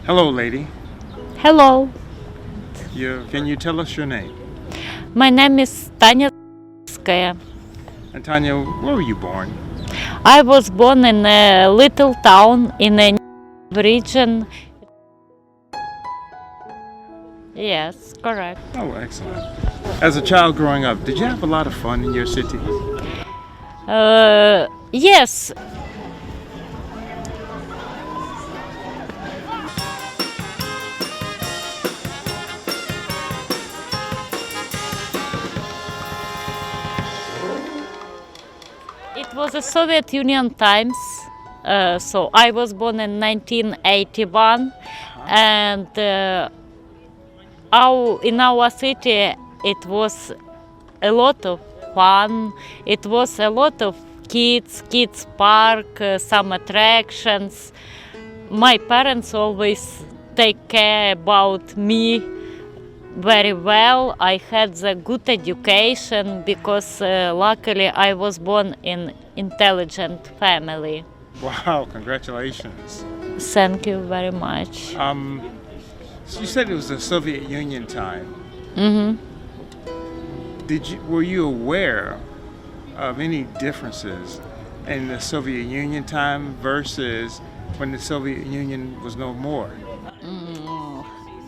Hello, lady. Hello, Can you tell us your name? my name is Tanya. And Tanya, where were you born? I was born in a little town in a region. Yes, correct. Oh, excellent. As a child growing up, did you have a lot of fun in your city? Yes, it was a Soviet Union times. So I was born in 1981, and in our city it was a lot of fun. It was a lot of kids park, some attractions. My parents always take care about me very well. I had a good education because luckily I was born in intelligent family. Wow, congratulations. Thank you very much. So you said it was the Soviet Union time. Hmm. Were you aware of any differences in the Soviet Union time versus when the Soviet Union was no more?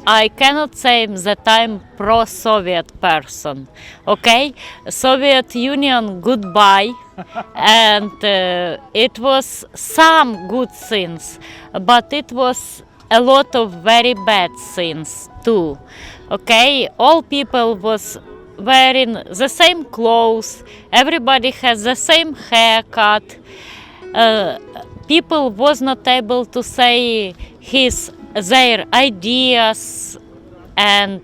I cannot say that I'm pro-Soviet person. Okay, Soviet Union goodbye, and it was some good things, but it was a lot of very bad things too. Okay, all people was wearing the same clothes. Everybody has the same haircut. People was not able to say their ideas, and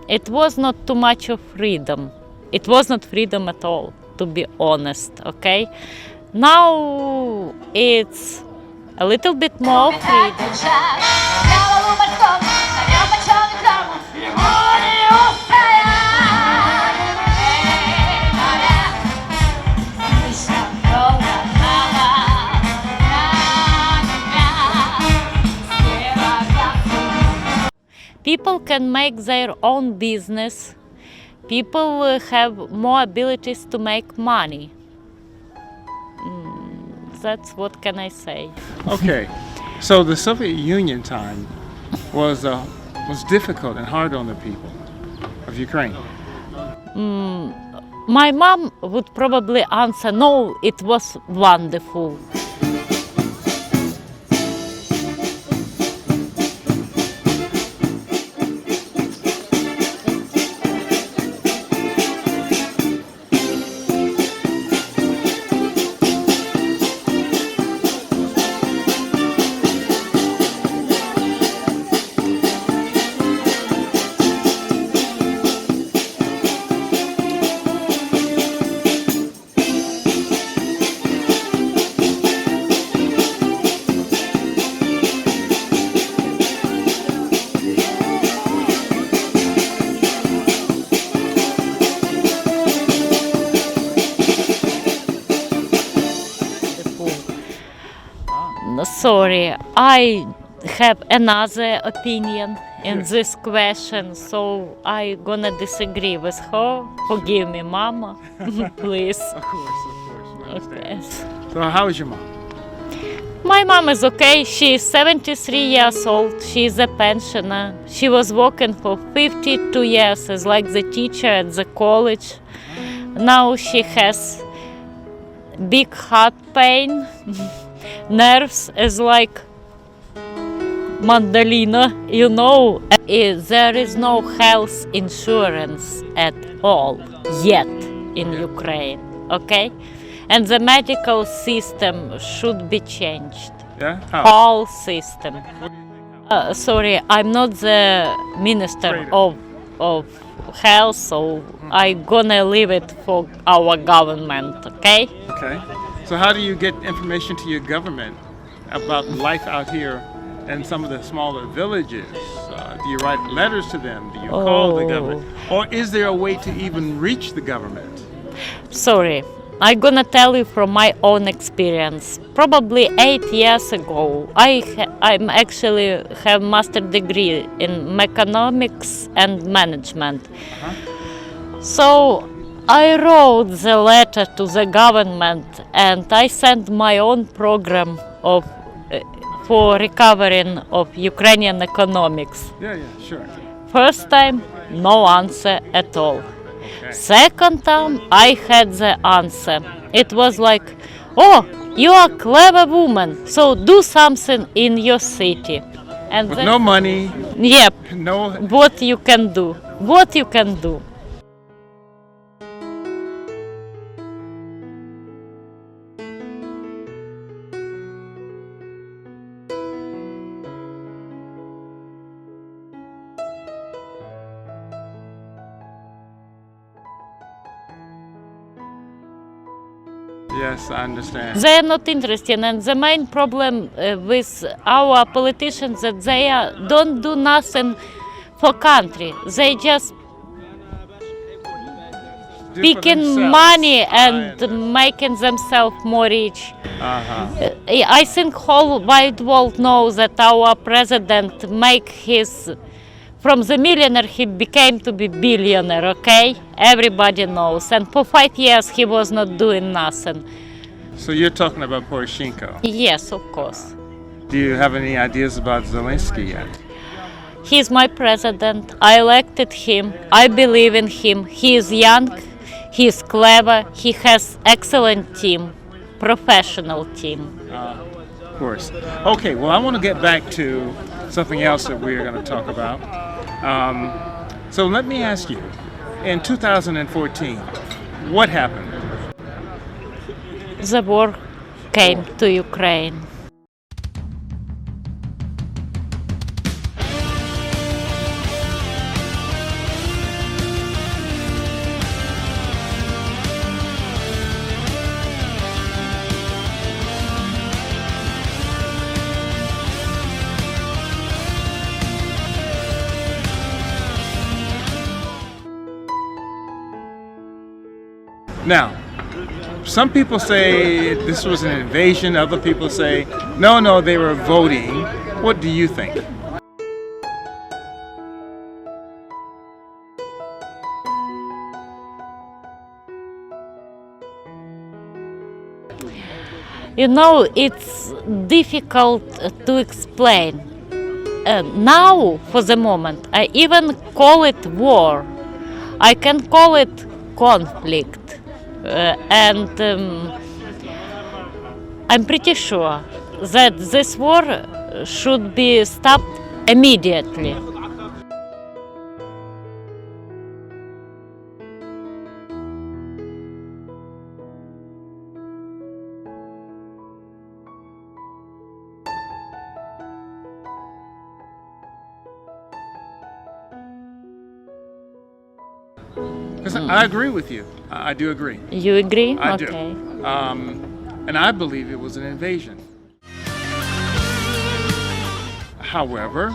it was not too much of freedom. It was not freedom at all, to be honest. Okay, now it's a little bit more freedom. People can make their own business. People have more abilities to make money. That's what can I say. Okay, so the Soviet Union time was difficult and hard on the people of Ukraine. My mom would probably answer, no, it was wonderful. Sorry, I have another opinion in this question, so I gonna disagree with her. Forgive me, Mama, please. Of course. Okay. So how is your mom? My mom is okay. She is 73 years old. She is a pensioner. She was working for 52 years as like the teacher at the college. Now she has big heart pain. Nerves is like mandolina, There is no health insurance at all yet in Ukraine, okay? And the medical system should be changed. Yeah? How? Whole system. What do you think? Sorry, I'm not the minister of health, so I gonna leave it for our government, okay? Okay. So how do you get information to your government about life out here in some of the smaller villages? Do you write letters to them? Do you call the government? Or is there a way to even reach the government? Sorry, I'm gonna tell you from my own experience. Probably 8 years ago, I'm actually have master degree in economics and management. So I wrote the letter to the government and I sent my own program of for recovering of Ukrainian economics. Yeah, sure. First time, no answer at all. Okay. Second time, I had the answer. It was like, oh, you are a clever woman, so do something in your city. And With then, no money, yep, no. what you can do, what you can do. Yes, I understand. They are not interested, and the main problem with our politicians that they don't do nothing for country. They just Do for picking themselves. money I and understand. making themselves more rich. Uh-huh. I think whole wide world knows that our president make his from the millionaire he became to be billionaire. Okay, everybody knows, and for 5 years he was not doing nothing. So you're talking about Poroshenko. Yes, of course. Do you have any ideas about Zelensky yet? He's my president. I elected him. I believe in him. He is young. He is clever. He has excellent team, professional team. Of course. Okay, well, I want to get back to something else that we're going to talk about. So let me ask you, in 2014, what happened? The war came to Ukraine. Now, some people say this was an invasion, other people say, no, they were voting. What do you think? You know, it's difficult to explain. Now, for the moment, I even call it war. I can call it conflict. And I'm pretty sure that this war should be stopped immediately. Because I agree with you. I do agree. You agree? I Okay. do. And I believe it was an invasion. However,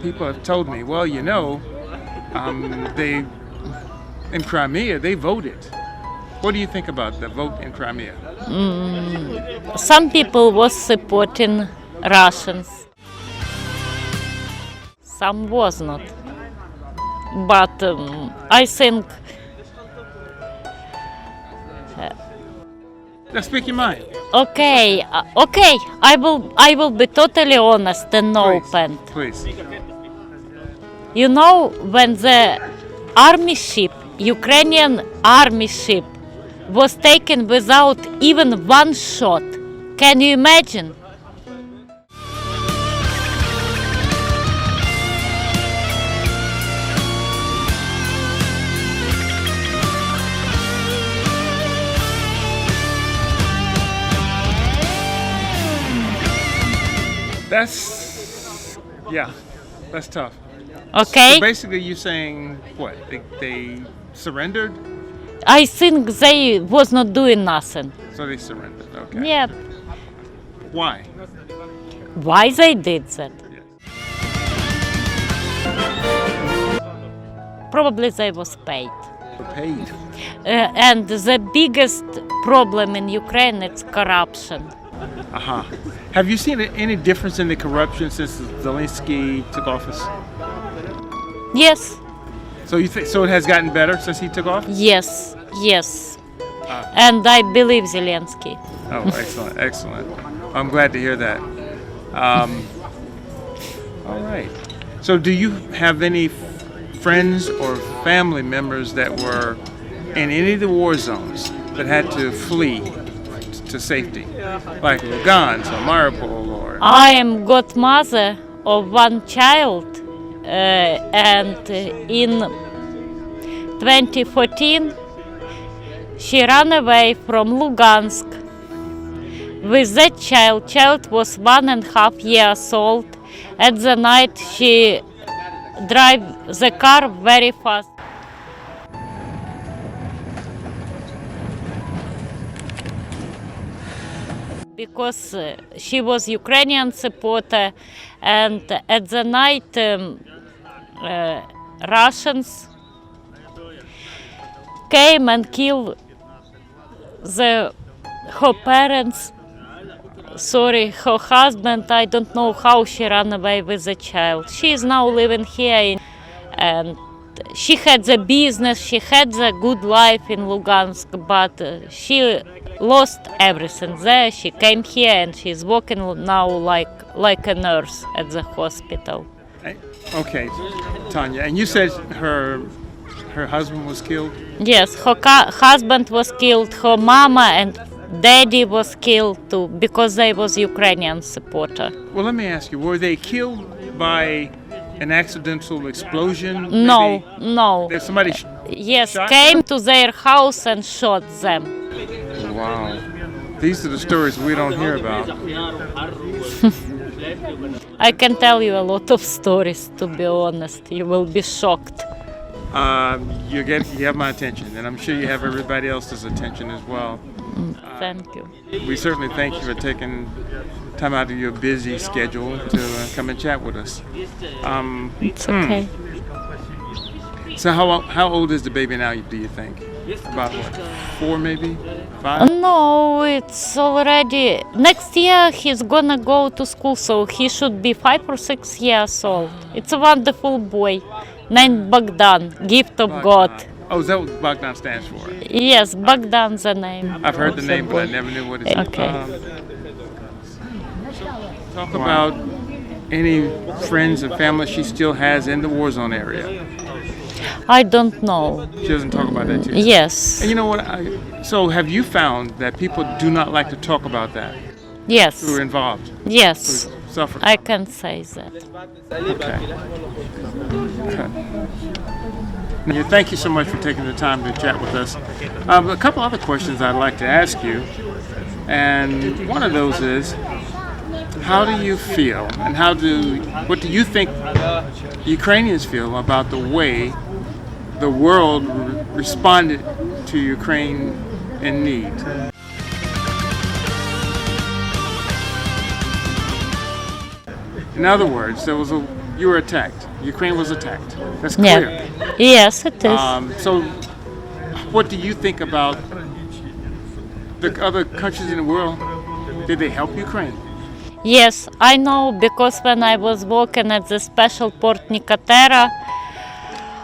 people have told me, well, you know, they in Crimea they voted. What do you think about the vote in Crimea? Some people was supporting Russians. Some was not. But I think Let's speak your mind. okay. I will be totally honest and open. Please. You know, when the army ship, Ukrainian army ship, was taken without even one shot, can you imagine? That's tough. Okay? So basically, you're saying what? They surrendered? I think they was not doing nothing. So they surrendered. Okay. Yeah. Why? Why they did that? Probably they was paid. Paid. And the biggest problem in Ukraine is corruption. Uh-huh. Have you seen any difference in the corruption since Zelensky took office? Yes, So you think so? It has gotten better since he took office. yes, yes. And I believe Zelensky. Oh, excellent, excellent. I'm glad to hear that. All right. So, do you have any friends or family members that were in any of the war zones that had to flee to safety, like Lugansk or Mariupol or? I am godmother of one child, and in 2014 she ran away from Lugansk with that child. Child was 1.5 years old. At the night she drive the car very fast. Because she was Ukrainian supporter, and at the night Russians came and killed her parents. Sorry, her husband. I don't know how she ran away with the child. She is now living here, and she had the business, she had the good life in Lugansk, but she lost everything there. She came here and she's working now like a nurse at the hospital. Okay, Tanya, and you said her husband was killed? Yes, her husband was killed, her mama and daddy was killed too, because they was Ukrainian supporter. Well, let me ask you, were they killed by an accidental explosion? No, Maybe no. there's somebody Yes, shot came them? to their house and shot them. Wow. These are the stories we don't hear about. I can tell you a lot of stories, to be honest. You will be shocked. You have my attention, and I'm sure you have everybody else's attention as well. Thank you. We certainly thank you for taking time out of your busy schedule to come and chat with us. It's okay. So how old is the baby now, do you think? About what, 4 maybe? 5? No, it's already... Next year he's gonna go to school, so he should be 5 or 6 years old. It's a wonderful boy, named Bogdan, gift of God. Oh, is that what Bogdan stands for? Yes, Bogdan's the name. I've heard of the name, but I boy. never knew what it is. Okay. Talk about any friends and family she still has in the war zone area. I don't know. She doesn't talk about that too. Yes. And you know what? So have you found that people do not like to talk about that? Yes. Who are involved? Yes. Who suffer? I can say that. Okay. Now, thank you so much for taking the time to chat with us. A couple other questions I'd like to ask you, and one of those is, how do you feel, and what do you think Ukrainians feel about the way the world responded to Ukraine in need? In other words, you were attacked. Ukraine was attacked. That's clear. Yeah. Yes, it is. So, what do you think about the other countries in the world? Did they help Ukraine? Yes, I know, because when I was working at the special port Nicotera,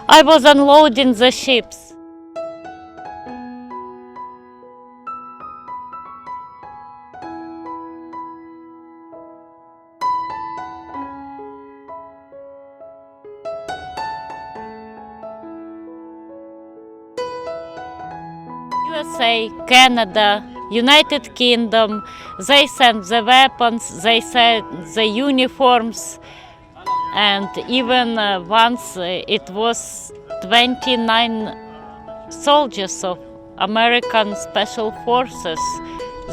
I was unloading the ships. USA, Canada, United Kingdom, they sent the weapons, they sent the uniforms, and even once it was 29 soldiers of American Special Forces.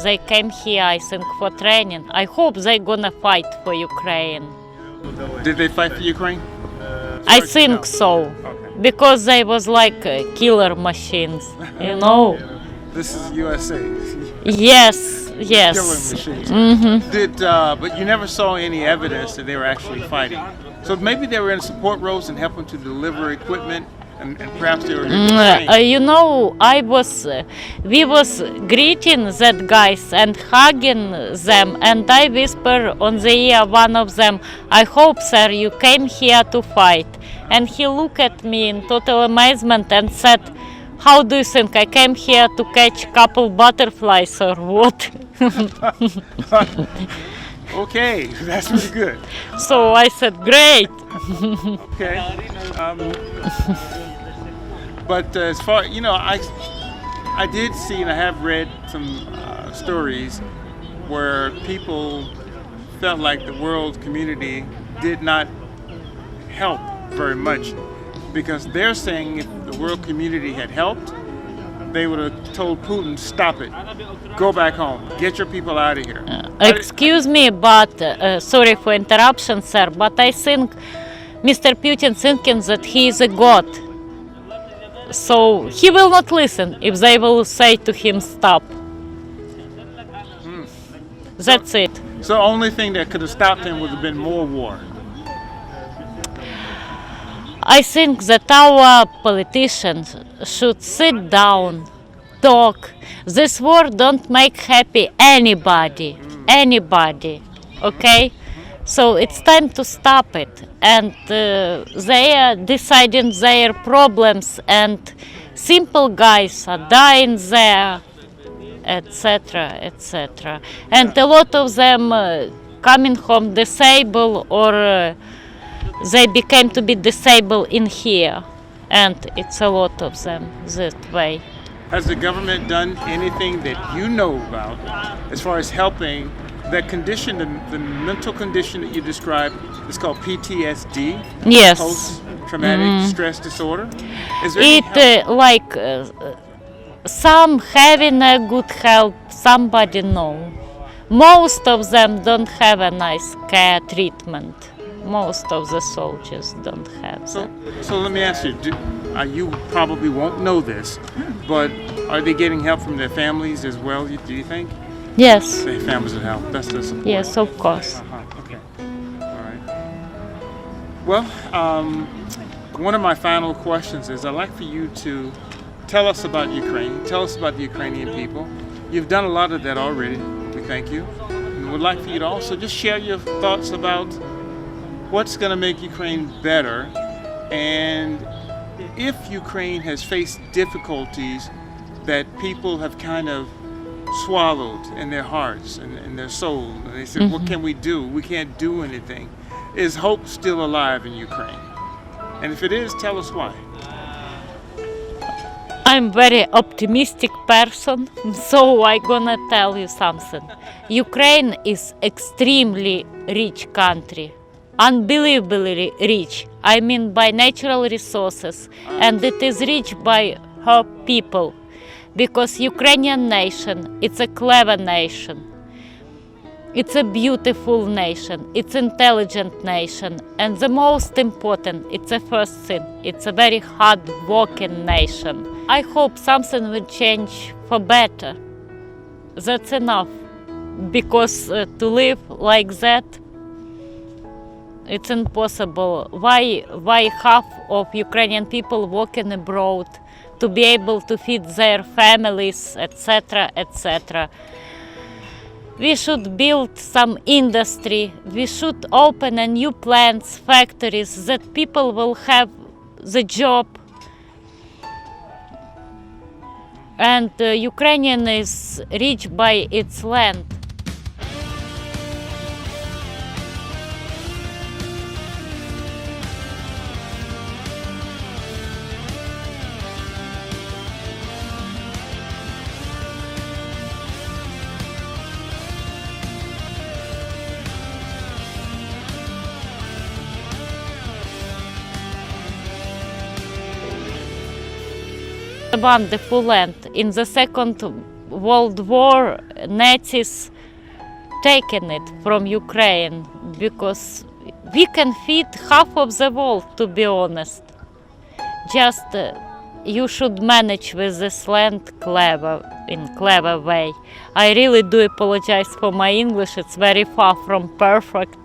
They came here, I think, for training. I hope they're gonna fight for Ukraine. Did they fight for Ukraine? I think so, because they was like killer machines, you know. This is USA. Yes, yes. Killing machines. Mm-hmm. But you never saw any evidence that they were actually fighting. So maybe they were in support roles and helping to deliver equipment and perhaps they were Ukrainian. You know, we was greeting that guys and hugging them, and I whisper on the ear one of them, "I hope, sir, you came here to fight." And he looked at me in total amazement and said, "How do you think I came here to catch couple butterflies or what?" Okay, that's really good. So I said, "Great." Okay. But as far, I did see and I have read some stories where people felt like the world community did not help very much, because they're saying if the world community had helped, they would have told Putin, "Stop it, go back home, get your people out of here." Excuse me, but sorry for interruption, sir, but I think Mr. Putin thinking that he is a god. So he will not listen if they will say to him, "Stop." That's it. So the only thing that could have stopped him would have been more war. I think that our politicians should sit down, talk. This war don't make happy anybody, okay? So it's time to stop it. And they are deciding their problems, and simple guys are dying there, etc., etc. And a lot of them coming home disabled, or they became to be disabled in here, and it's a lot of them that way. Has the government done anything that you know about as far as helping that condition, the mental condition that you described? It's called PTSD. Yes. Post-traumatic stress disorder. Is there any help? Some having a good help, somebody no. Most of them don't have a nice care treatment. Most of the soldiers don't have that. So let me ask you, you probably won't know this, but are they getting help from their families as well, do you think? Yes. Their families will help. That's the support. Yes, of course. Okay. All right. Well, one of my final questions is I'd like for you to tell us about Ukraine. Tell us about the Ukrainian people. You've done a lot of that already. We thank you. And we'd like for you to also just share your thoughts about what's going to make Ukraine better, and if Ukraine has faced difficulties that people have kind of swallowed in their hearts and in their soul, and they said, "What can we do? We can't do anything." Is hope still alive in Ukraine? And if it is, tell us why. I'm very optimistic person, so I gonna tell you something. Ukraine is extremely rich country. Unbelievably rich. I mean by natural resources, and it is rich by her people, because Ukrainian nation, it's a clever nation, it's a beautiful nation, it's intelligent nation, and the most important, it's a first thing, it's a very hard-working nation. I hope something will change for better. That's enough, because to live like that, it's impossible. Why half of Ukrainian people working abroad to be able to feed their families, etc., etc. We should build some industry. We should open a new plants, factories, that people will have the job. And Ukrainian is rich by its land. A wonderful land. In the Second World War, Nazis taken it from Ukraine, because we can feed half of the world, to be honest. Just you should manage with this land in clever way. I really do apologize for my English, it's very far from perfect,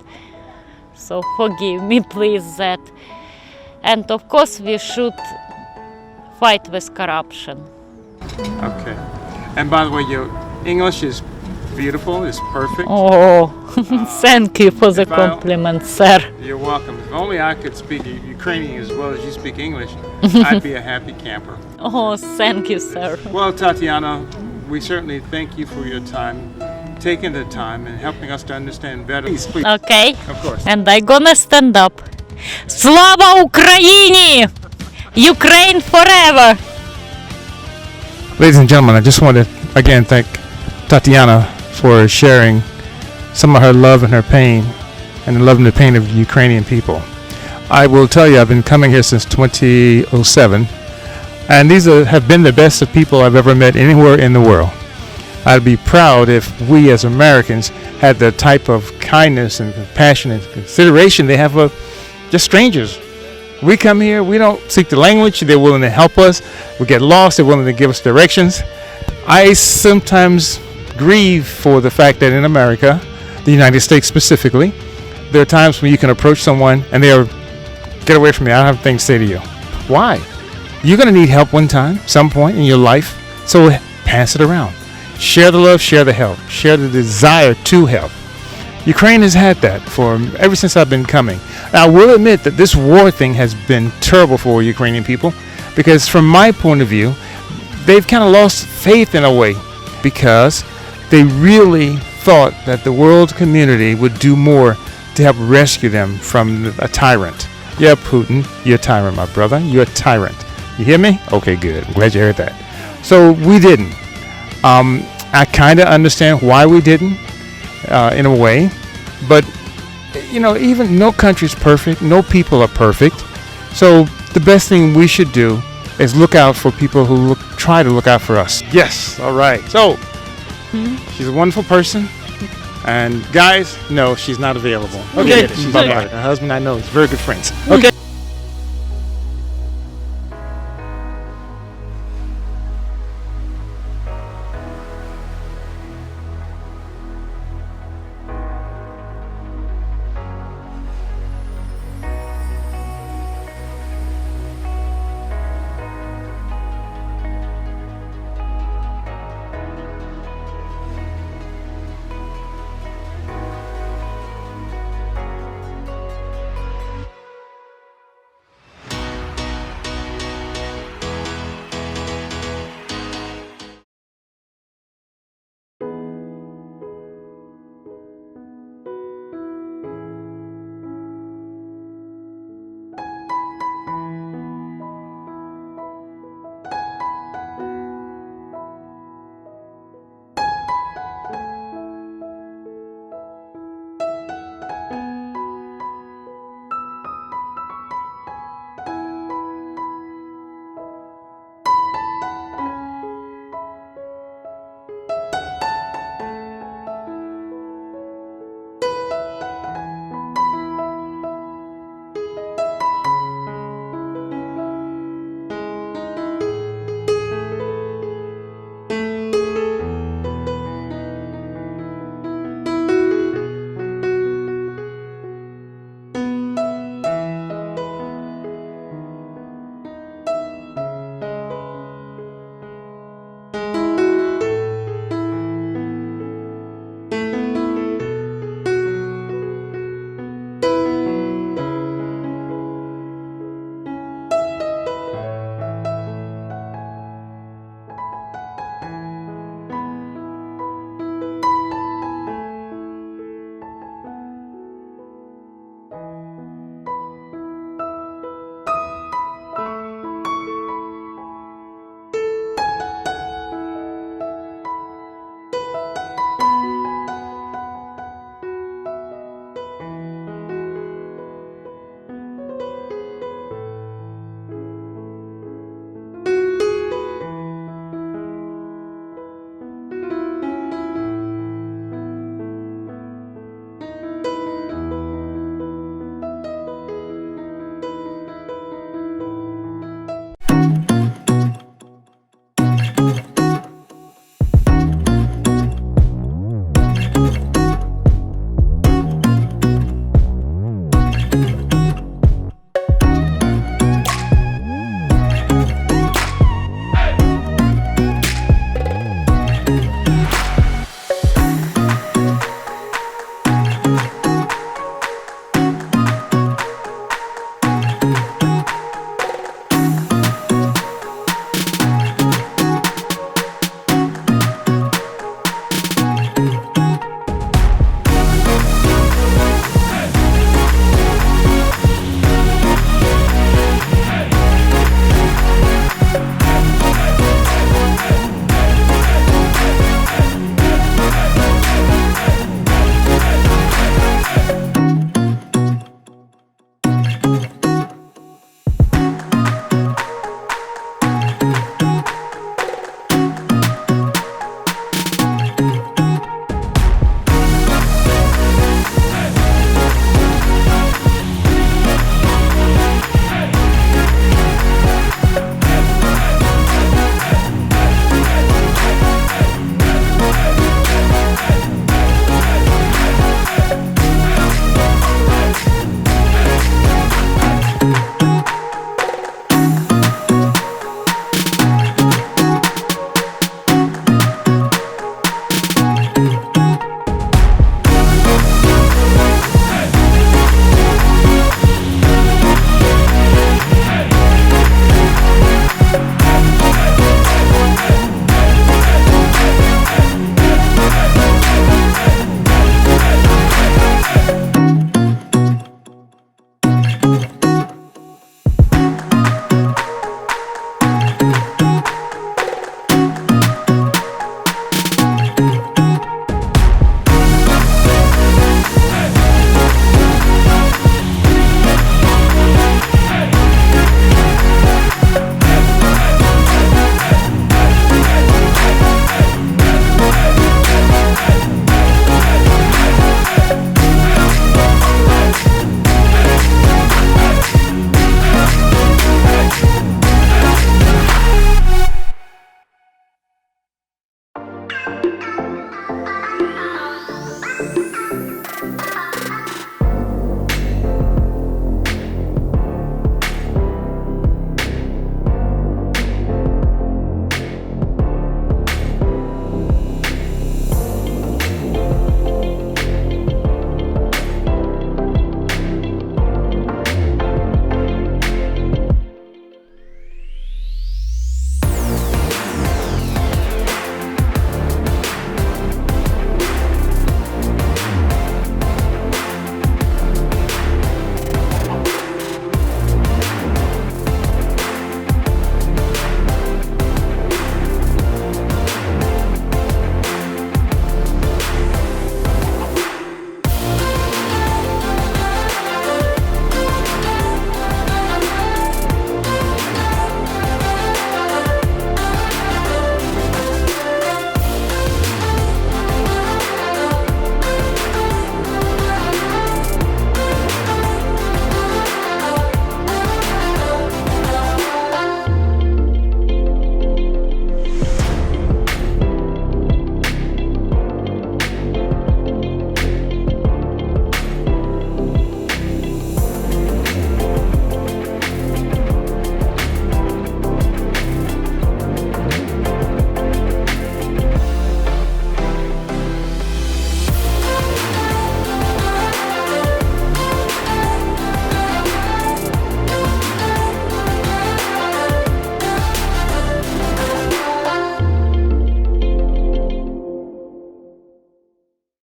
so forgive me please that. And of course we should fight with corruption. Okay. And by the way, your English is beautiful, it's perfect. Oh, thank you for the if I- compliment, sir. You're welcome. If only I could speak Ukrainian as well as you speak English, I'd be a happy camper. Oh, thank you, sir. Well, Tatiana, we certainly thank you for your time, taking the time and helping us to understand better. Please, Okay, of course. and I gonna stand up. Slava Ukraini! Ukraine forever! Ladies and gentlemen, I just want to again thank Tatiana for sharing some of her love and her pain and the love and the pain of Ukrainian people. I will tell you, I've been coming here since 2007, and these have been the best of people I've ever met anywhere in the world. I'd be proud if we as Americans had the type of kindness and compassion and consideration they have for just strangers. We come here, we don't speak the language, they're willing to help us. We get lost, they're willing to give us directions. I sometimes grieve for the fact that in America, the United States specifically, there are times when you can approach someone and they'll get away from me, I don't have things to say to you. Why? You're going to need help one time, some point in your life, so pass it around. Share the love, share the help, share the desire to help. Ukraine has had that for ever since I've been coming. Now, I will admit that this war thing has been terrible for Ukrainian people because from my point of view, they've kind of lost faith in a way because they really thought that the world community would do more to help rescue them from a tyrant. Yeah, Putin, you're a tyrant, my brother. You're a tyrant. You hear me? Okay, good. I'm glad you heard that. So we didn't. I kind of understand why we didn't, in a way. But, you know, even no country's perfect. No people are perfect. So the best thing we should do is look out for people who try to look out for us. Yes, all right. So, she's a wonderful person. And guys, no, she's not available. Okay, bye-bye. Her husband, I know, is very good friends. Okay.